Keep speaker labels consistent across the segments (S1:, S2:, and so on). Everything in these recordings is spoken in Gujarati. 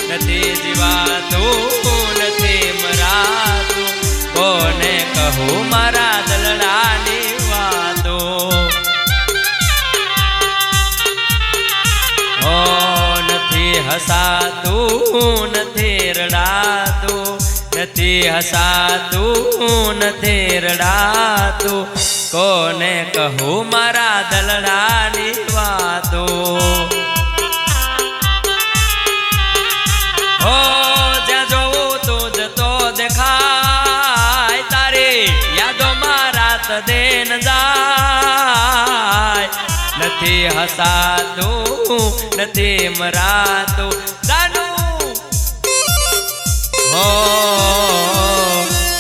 S1: નથી જીવાતું નથી મરાતું કોને કહું મારા દલડાની વાતો નથી હસાતું નથી રડાતું નથી હસાતું નથી રડાતું કોને કહું મારા દલડાની વાતો જ્યાં જોવું તું જતો દેખાય તારી યાદોમાં રાત દેન જાય નથી હસાતું નથી મરાતું જાનું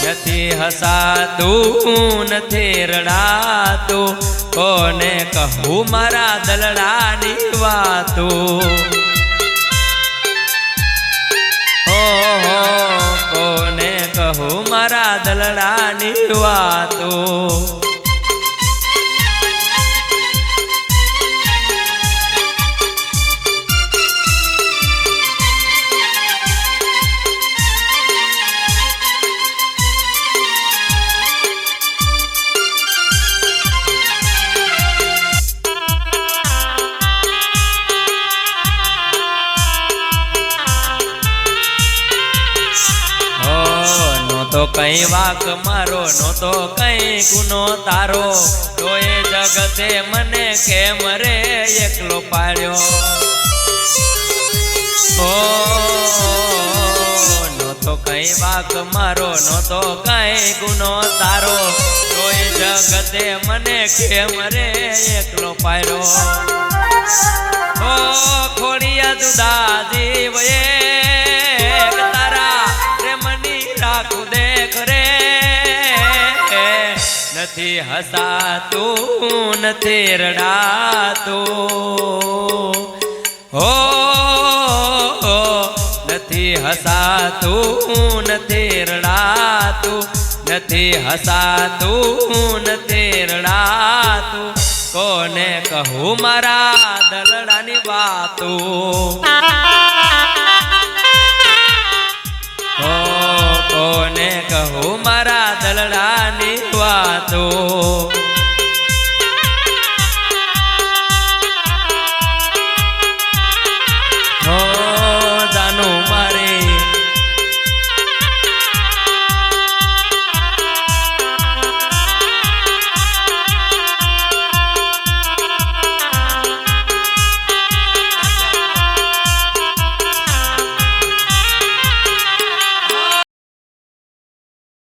S1: નથી હસાતું નથી રડાતું કોને કહું મારા દલડાની વાતો કોને કહું મારા દલડાની વાતો તો કઈ વાક મારો નો તો કઈ ગુનો તારો તો એ જગતે મને કેમ રે એકલો પાડ્યો નો તો કઈ વાક મારો નો તો કઈ ગુનો તારો તો એ જગતે મને કેમ રે એકલો પાડ્યો ખોડિયા જુદા જીવ નથી હસાતું નથી રડાતું નથી હસાતું નથી રડાતું નથી હસાતું નથી રડાતું કોને કહું મારા દલડાની વાતો કોને કહું મારા દલડા